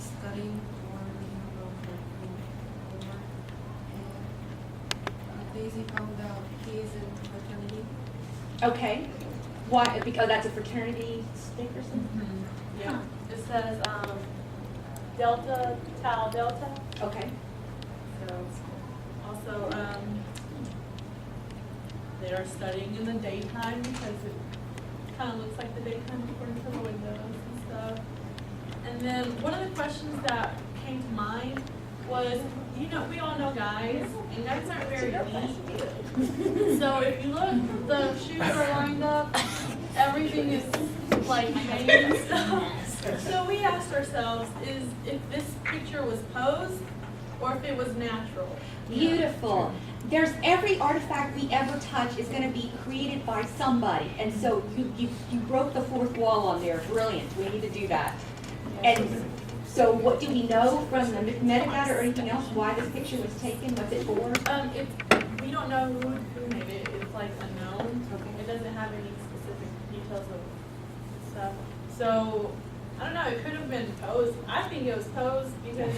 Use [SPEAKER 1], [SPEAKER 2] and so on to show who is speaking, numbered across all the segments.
[SPEAKER 1] studying for and Daisy found out he is in fraternity.
[SPEAKER 2] Okay. Why? Because that's a fraternity stick or something?
[SPEAKER 3] Yeah. It says Delta, Tau Delta.
[SPEAKER 2] Okay.
[SPEAKER 3] So also they are studying in the daytime because it kind of looks like the daytime according to the windows and stuff. And then one of the questions that came to mind was, you know, we all know guys, and guys aren't very neat. So if you look, the shoes are lined up, everything is like made and stuff. So we asked ourselves, is if this picture was posed or if it was natural.
[SPEAKER 2] Beautiful. There's every artifact we ever touch is going to be created by somebody, and so you broke the fourth wall on there. Brilliant. We need to do that. And so, what do we know from the metadata or anything else why this picture was taken? What's it for?
[SPEAKER 3] We don't know who made it. It's like unknown. It doesn't have any specific details of stuff. So I don't know. It could have been posed. I think it was posed because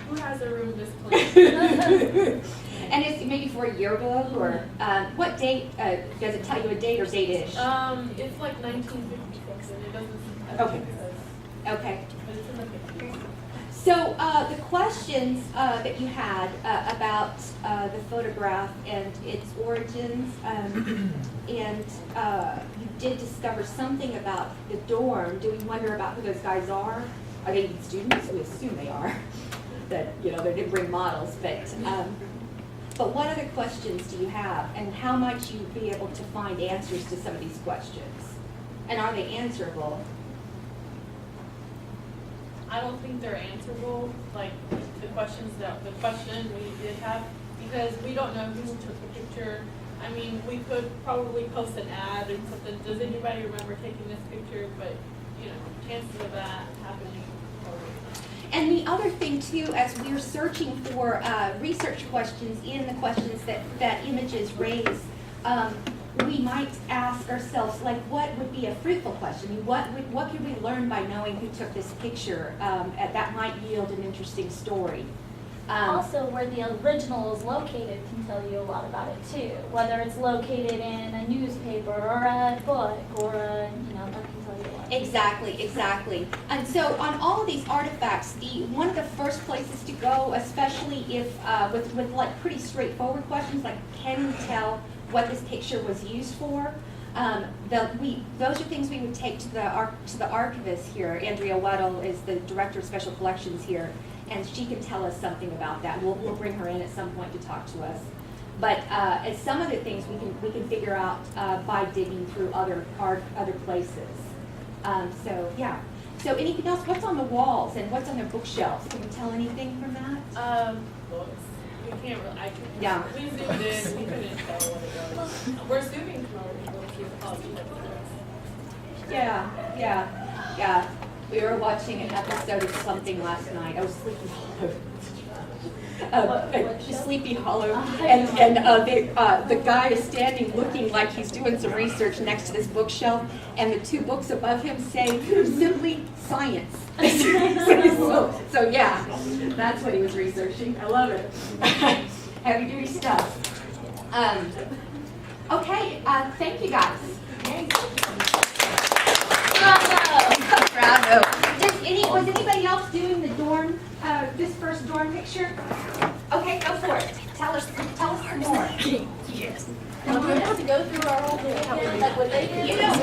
[SPEAKER 3] who has a room this clean?
[SPEAKER 2] And it's maybe for a yearbook or what date? Does it tell you a date or date-ish?
[SPEAKER 3] It's like 1956, and it doesn't.
[SPEAKER 2] Okay. Okay.
[SPEAKER 3] But it's in the picture.
[SPEAKER 2] So the questions that you had about the photograph and its origins, and you did discover something about the dorm. Do we wonder about who those guys are? Are they even students? We assume they are. That they didn't bring models, but what other questions do you have, and how might you be able to find answers to some of these questions? And are they answerable?
[SPEAKER 3] I don't think they're answerable, like the question we did have, because we don't know who took the picture. I mean, we could probably post an ad and something. Does anybody remember taking this picture? But chances of that happening.
[SPEAKER 2] And the other thing too, as we're searching for research questions in the questions that images raise, we might ask ourselves, like, what would be a fruitful question? I mean, what could we learn by knowing who took this picture? That might yield an interesting story.
[SPEAKER 4] Also, where the original is located can tell you a lot about it too. Whether it's located in a newspaper or a book or that can tell you a lot.
[SPEAKER 2] Exactly. And so on all of these artifacts, one of the first places to go, especially if with like pretty straightforward questions like, can you tell what this picture was used for? Those are things we would take to the archivist here. Andrea Weddle is the director of special collections here, and she can tell us something about that. We'll bring her in at some point to talk to us. But as some of the things we can figure out by digging through other places. So yeah. So anything else? What's on the walls and what's on the bookshelves? Can we tell anything from that?
[SPEAKER 3] Books. We can't really.
[SPEAKER 2] Yeah.
[SPEAKER 3] We zoomed in. We couldn't tell what it was. We're zooming from our little
[SPEAKER 2] Yeah. We were watching an episode of something last night. I was Sleepy Hollow. Sleepy Hollow, and the guy is standing looking like he's doing some research next to this bookshelf, and the two books above him say simply science. so yeah, that's what he was researching. I love it. Heavy duty stuff. Okay, thank you guys. Bravo. Was anybody else doing the dorm, this first dorm picture? Okay, go for it. Tell us some more.
[SPEAKER 4] Yes. Do we have to go through our whole thing again, like what they did?
[SPEAKER 2] How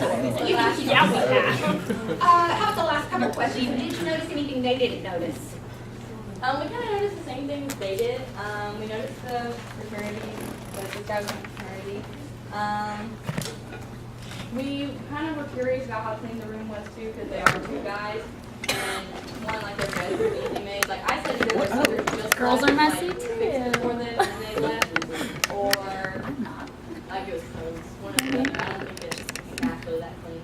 [SPEAKER 2] about the last couple questions? Did you notice anything they didn't notice?
[SPEAKER 5] We kind of noticed the same things they did. We noticed the fraternity, that this guy was in fraternity. We kind of were curious about how clean the room was too, because they are two guys, and one like their beds were easily made. Like I said, there was either just
[SPEAKER 4] Girls
[SPEAKER 5] left,
[SPEAKER 4] are messy
[SPEAKER 5] like,
[SPEAKER 4] too.
[SPEAKER 5] fixed before this and they left, or like it was closed. One of them. I don't think it's exactly that clean.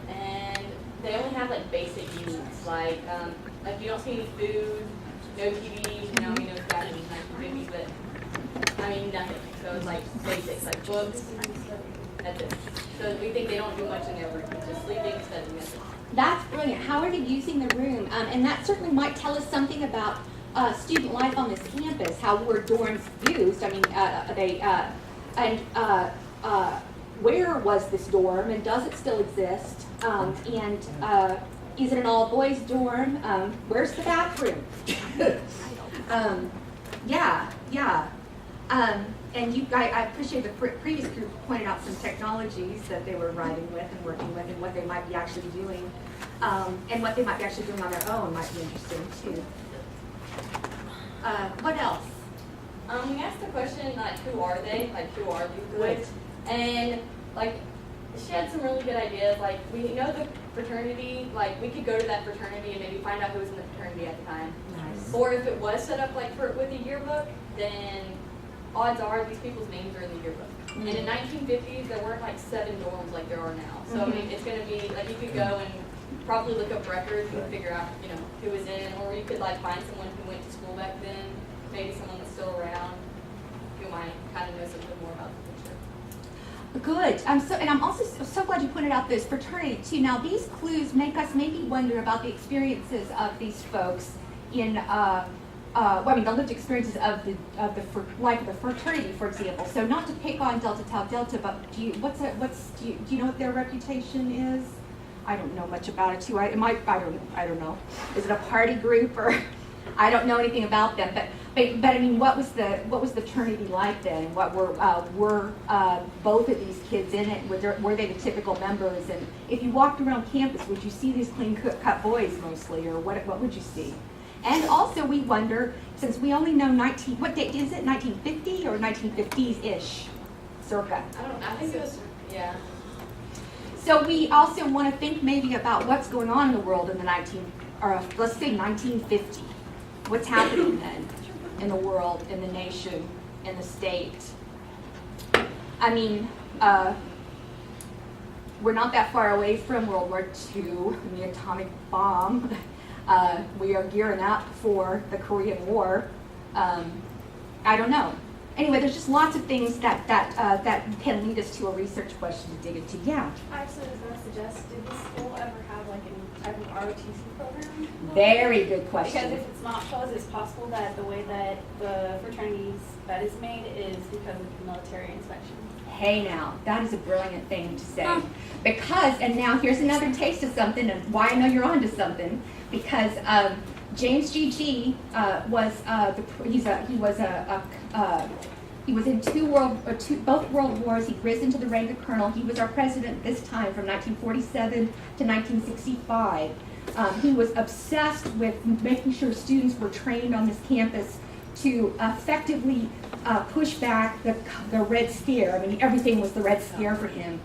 [SPEAKER 5] And they only have like basic needs, like you don't see any food, no TVs. We know it's got to be nice and baby, but I mean nothing. So it's like basics, like books. That's it. So we think they don't do much in their room, just sleeping, studying, that's it.
[SPEAKER 2] That's brilliant. How are they using the room? And that certainly might tell us something about student life on this campus. How were dorms used? I mean, where was this dorm, and does it still exist? Is it an all-boys dorm? Where's the bathroom? And I appreciate the previous group pointed out some technologies that they were writing with and working with, and what they might be actually doing, and what they might be actually doing on their own might be interesting too. What else?
[SPEAKER 5] We asked the question, like, who are they? Like, who are these boys? And, like, she had some really good ideas. Like, we know the fraternity, like, we could go to that fraternity and maybe find out who was in the fraternity at the time.
[SPEAKER 2] Nice.
[SPEAKER 5] Or if it was set up, like, with a yearbook, then odds are these people's names are in the yearbook. And in 1950s, there weren't, like, 7 dorms like there are now. So, I mean, it's going to be, like, you could go and probably look up records and figure out, you know, who was in, or you could, like, find someone who went to school back then, maybe someone that's still around, who might kind of know something more about the picture.
[SPEAKER 2] Good. I'm also so glad you pointed out this fraternity too. Now, these clues make us maybe wonder about the experiences of these folks in, the lived experiences of the life of the fraternity, for example. So, not to pick on Delta Tau Delta, but do you know what their reputation is? I don't know much about it too. I don't know. Is it a party group, or I don't know anything about them, but I mean, what was the fraternity like then, and what were both of these kids in it? Were they the typical members? And if you walked around campus, would you see these clean cut boys mostly, or what would you see? And also, we wonder, since we only know what date is it? 1950 or 1950s-ish, circa?
[SPEAKER 5] I don't know. I think it was, yeah.
[SPEAKER 2] So we also want to think maybe about what's going on in the world in the let's say 1950. What's happening then in the world, in the nation, in the state? I mean, we're not that far away from World War II and the atomic bomb. We are gearing up for the Korean War. I don't know. Anyway, there's just lots of things that can lead us to a research question to dig into. Yeah.
[SPEAKER 1] I actually was going to suggest, did the school ever have like any type of ROTC program?
[SPEAKER 2] Very good question.
[SPEAKER 1] Because if it's not closed, it's possible that the way that the fraternity's bed is made is because of the military inspection.
[SPEAKER 2] Hey now, that is a brilliant thing to say. Because, and now here's another taste of something, and why I know you're onto something, because James G.G. He was in both world wars. He'd risen to the rank of colonel. He was our president this time from 1947 to 1965. He was obsessed with making sure students were trained on this campus to effectively push back the Red Scare. I mean, everything was the Red Scare for him.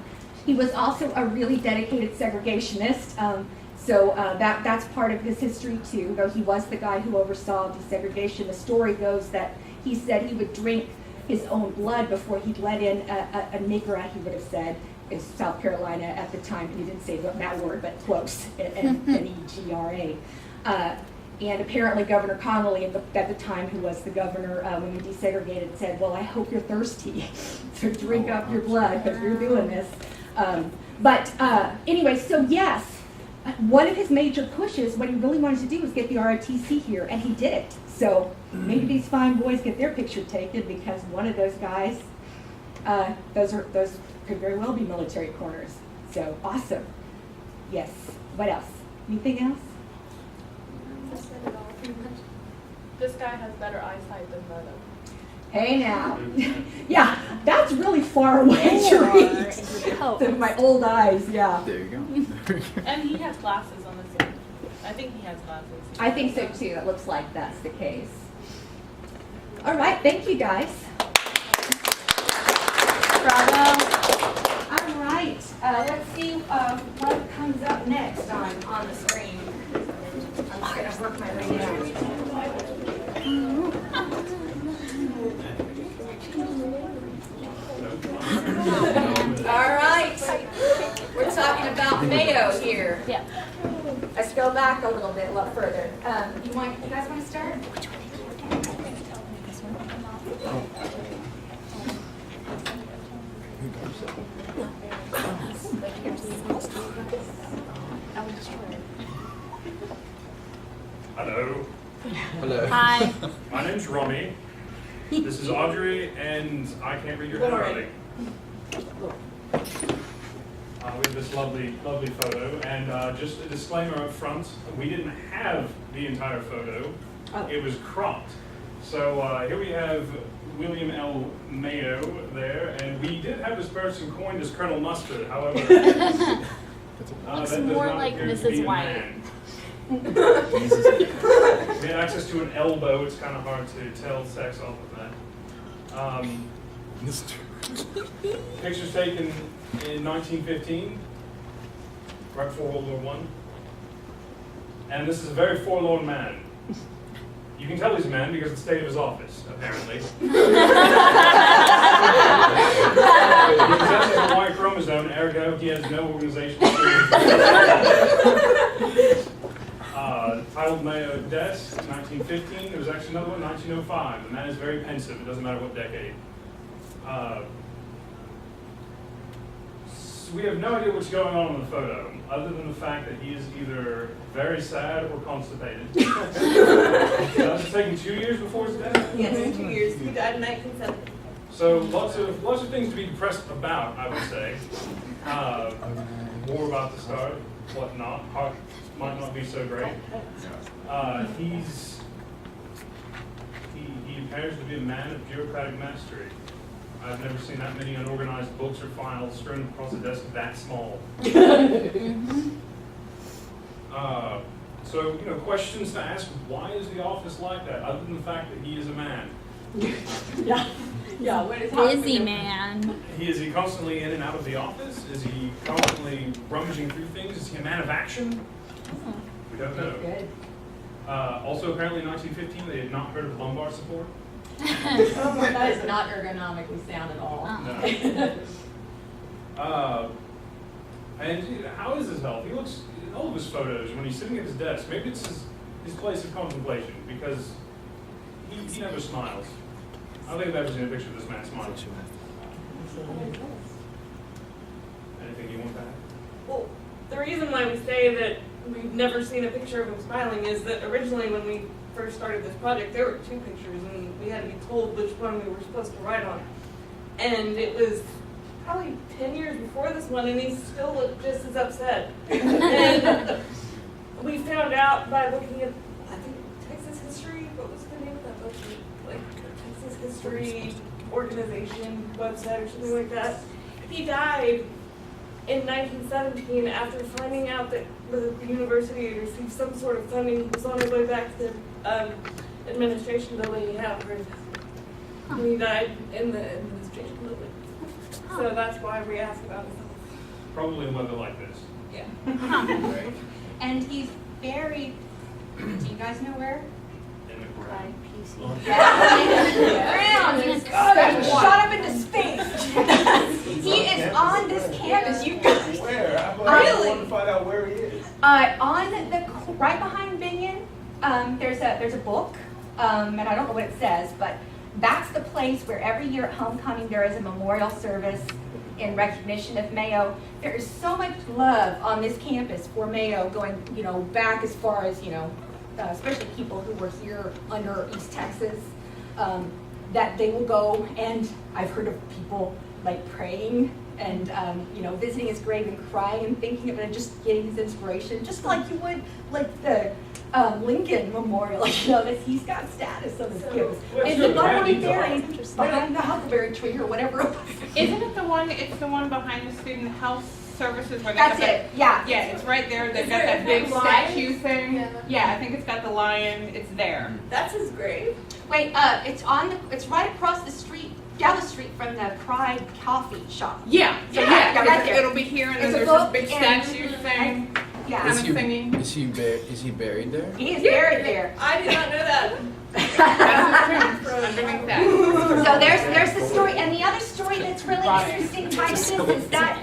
[SPEAKER 2] He was also a really dedicated segregationist. So that's part of his history too, though he was the guy who oversaw desegregation. The story goes that he said he would drink his own blood before he'd let in a Negra, he would have said, in South Carolina at the time. He didn't say that word, but close, N-E-G-R-A. And apparently Governor Connolly at the time, who was the governor when we desegregated, said, well, I hope you're thirsty to drink up your blood because you're doing this. Anyway, so yes, one of his major pushes, what he really wanted to do was get the ROTC here, and he did it. So maybe these fine boys get their picture taken because one of those guys, those could very well be military corners. So awesome. Yes. What else? Anything else?
[SPEAKER 1] That's it all, pretty much.
[SPEAKER 3] This guy has better eyesight than the other.
[SPEAKER 2] Hey now. Yeah, that's really far away to reach. To my old eyes, yeah.
[SPEAKER 6] There you go.
[SPEAKER 3] And he has glasses on this one. I think he has glasses.
[SPEAKER 2] I think so too. It looks like that's the case. All right, thank you guys.
[SPEAKER 4] Bravo.
[SPEAKER 2] All right, let's see what comes up next on the screen. I'm just gonna work my way down. All right, we're talking about Mayo here.
[SPEAKER 4] Yeah.
[SPEAKER 2] Let's go back a little further. You guys want to start?
[SPEAKER 6] Hello,
[SPEAKER 7] Hello.
[SPEAKER 4] Hi.
[SPEAKER 6] my name's Ronnie. This is Audrey, and I can't read your handwriting. We have this lovely photo, and just a disclaimer up front, we didn't have the entire photo. It was cropped. So here we have William L. Mayo there, and we did have this person coined as Colonel Mustard, however.
[SPEAKER 4] Looks
[SPEAKER 6] that does
[SPEAKER 4] more
[SPEAKER 6] not
[SPEAKER 4] like
[SPEAKER 6] appear to
[SPEAKER 4] Mrs.
[SPEAKER 6] be a
[SPEAKER 4] White.
[SPEAKER 6] man. We had access to an elbow, it's kind of hard to tell sex off of that. Pictures taken in 1915, right before World War I. And this is a very forlorn man. You can tell he's a man because of the state of his office, apparently. He possesses a Y chromosome, ergo he has no organizational titled Mayo Death, 1915. There was actually another one, 1905. The man is very pensive. It doesn't matter what decade. So we have no idea what's going on in the photo, other than the fact that he is either very sad or constipated. It's taken 2 years before his death.
[SPEAKER 3] Yes, 2 years. He died in 1970.
[SPEAKER 6] So lots of things to be depressed about, I would say. War about to start, whatnot. Heart might not be so great. He appears to be a man of bureaucratic mastery. I've never seen that many unorganized books or files strewn across a desk that small. So, questions to ask, why is the office like that, other than the fact that he is a man?
[SPEAKER 3] Yeah, what is
[SPEAKER 4] Busy man.
[SPEAKER 6] Is he constantly in and out of the office? Is he constantly rummaging through things? Is he a man of action? We don't know.
[SPEAKER 5] Good.
[SPEAKER 6] Also, apparently in 1915, they had not heard of lumbar support.
[SPEAKER 5] That is not ergonomically sound at all.
[SPEAKER 6] No. And how is his health? He looks, in all of his photos, when he's sitting at his desk, maybe it's his place of contemplation, because he never smiles. I don't think I've ever seen a picture of this man smiling. Anything you want to add?
[SPEAKER 3] Well, the reason why we say that we've never seen a picture of him smiling is that originally when we first started this project, there were 2 pictures, and we had to be told which one we were supposed to write on. And it was probably 10 years before this one, and he still looked just as upset. And we found out by looking at, I think, Texas History. What was the name of that book? Like Texas History Organization website or something like that. He died in 1917 after finding out that the university had received some sort of funding. He was on his way back to the administration building. He had heard. And he died in the administration building. So that's why we asked about his health.
[SPEAKER 6] Probably in weather like this.
[SPEAKER 3] Yeah.
[SPEAKER 2] And he's buried, do you guys know where?
[SPEAKER 6] In the ground.
[SPEAKER 2] Ground. Shot up into space. He is on this campus, you guys.
[SPEAKER 7] Where? I
[SPEAKER 2] Really?
[SPEAKER 7] want to find out where he is.
[SPEAKER 2] On the, right behind Binion, there's a book, and I don't know what it says, but that's the place where every year at homecoming there is a memorial service in recognition of Mayo. There is so much love on this campus for Mayo, going, back as far as, especially people who were here under East Texas, that they will go, and I've heard of people like praying and visiting his grave and crying and thinking of it and just getting his inspiration, just like you would like the Lincoln Memorial, that he's got status on his campus.
[SPEAKER 6] Well,
[SPEAKER 2] And
[SPEAKER 6] sure,
[SPEAKER 2] he's not
[SPEAKER 6] Randy
[SPEAKER 2] only buried
[SPEAKER 6] Dawes.
[SPEAKER 2] behind the huckleberry tree or whatever it was.
[SPEAKER 8] Isn't it the one, it's the one behind the student health services where they
[SPEAKER 2] That's
[SPEAKER 8] got
[SPEAKER 2] it, yeah.
[SPEAKER 8] Yeah, it's right there, they've
[SPEAKER 3] Is
[SPEAKER 8] got
[SPEAKER 3] there
[SPEAKER 8] that big
[SPEAKER 3] a lion?
[SPEAKER 8] statue thing.
[SPEAKER 3] Yeah.
[SPEAKER 8] I think it's got the lion, it's there.
[SPEAKER 3] That's his grave.
[SPEAKER 2] Wait, it's right across the street, down the street from the Pride Coffee Shop.
[SPEAKER 8] Yeah, so
[SPEAKER 2] Yeah,
[SPEAKER 8] yeah,
[SPEAKER 2] right there.
[SPEAKER 8] it'll be here and then
[SPEAKER 2] It's a
[SPEAKER 8] there's this
[SPEAKER 2] book
[SPEAKER 8] big
[SPEAKER 2] and-
[SPEAKER 8] statue thing.
[SPEAKER 2] Yeah,
[SPEAKER 8] Kind of singing.
[SPEAKER 7] Is he buried there?
[SPEAKER 2] he is buried there.
[SPEAKER 3] I did not know that.
[SPEAKER 8] That's his tomb, underneath that.
[SPEAKER 2] So there's the story, and the other story that's really interesting tied to this is that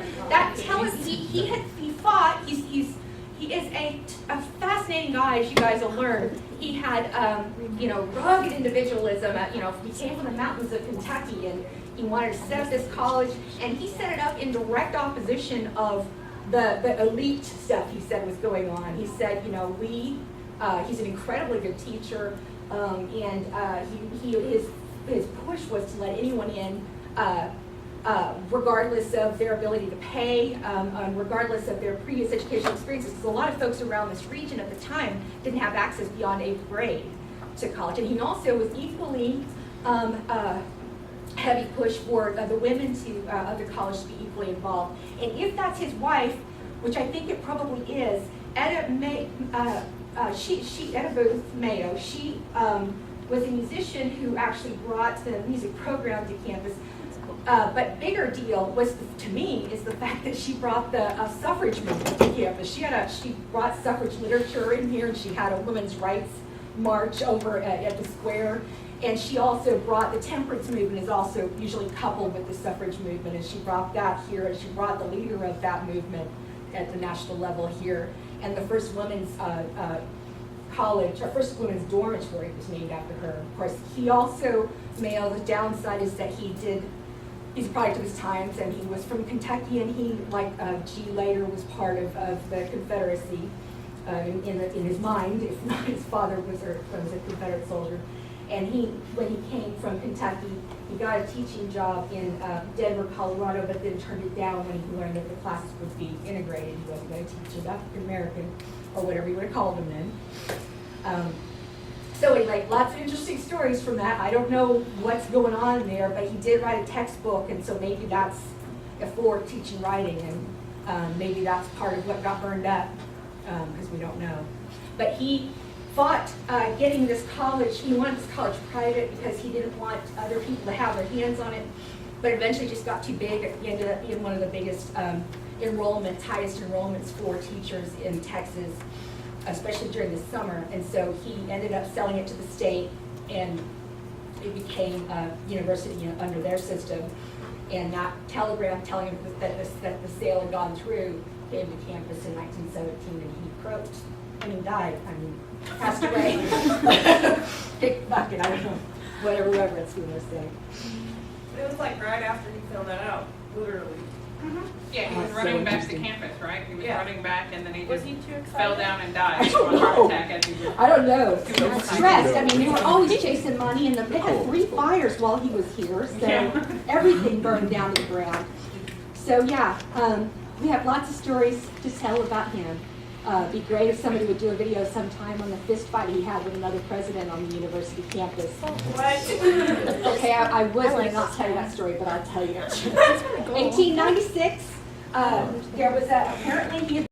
[SPEAKER 2] Teller, he fought. He is a fascinating guy, as you guys will learn. He had rugged individualism. He came from the mountains of Kentucky, and he wanted to set up this college, and he set it up in direct opposition of
[SPEAKER 9] the elite stuff he said was going on. He said, you know, he's an incredibly good teacher, and his push was to let anyone in, regardless of their ability to pay, regardless of their previous educational experiences, because a lot of folks around this region at the time didn't have access beyond 8th grade to college. And he also was equally heavy push for the women of the college to be equally involved. And if that's his wife, which I think it probably is, Etta Booth Mayo, she was a musician who actually brought the music program to campus. But bigger deal was, to me, is the fact that she brought the suffrage movement to campus. She brought suffrage literature in here, and she had a women's rights march over at the square. And she also brought, the temperance movement is also usually coupled with the suffrage movement, and she brought that here, and she brought the leader of that movement at the national level here. And the first women's college, or first women's dormitory was named after her. Of course, he also, Mayo, the downside is that he's a product of his times, and he was from Kentucky, and he, like G. later, was part of the Confederacy in his mind, if not his father was a Confederate soldier. And when he came from Kentucky, he got a teaching job in Denver, Colorado, but then turned it down when he learned that the classes would be integrated. He wasn't going to teach an African American, or whatever you would have called him then. So anyway, lots of interesting stories from that. I don't know what's going on there, but he did write a textbook, and so maybe that's for teaching writing, and maybe that's part of what got burned up, because we don't know. But he fought getting this college. He wanted this college private because he didn't want other people to have their hands on it, but eventually just got too big. It ended up being one of the biggest highest enrollments for teachers in Texas, especially during the summer. And so he ended up selling it to the state, and it became a university under their system. And that telegram telling him that the sale had gone through came to campus in 1917, and he croaked. Died. Passed away. Pick bucket. I don't know. Whatever reverence we want to say.
[SPEAKER 8] It was like right after he filled that out, literally.
[SPEAKER 10] Yeah, he was running back to campus, right? He was running back, and then he
[SPEAKER 3] Was
[SPEAKER 10] just
[SPEAKER 3] he too excited?
[SPEAKER 10] fell down and died from a heart attack as he was.
[SPEAKER 9] I don't know.
[SPEAKER 10] Too much
[SPEAKER 9] Stressed. They were always chasing money, and they had 3 fires while he was here, so everything burned down to the ground. So yeah, we have lots of stories to tell about him. It'd be great if somebody would do a video sometime on the fist fight he had with another president on the university campus.
[SPEAKER 8] What?
[SPEAKER 9] Okay, I was going to not tell you that story, but I'll tell you. 1896, there was apparently he had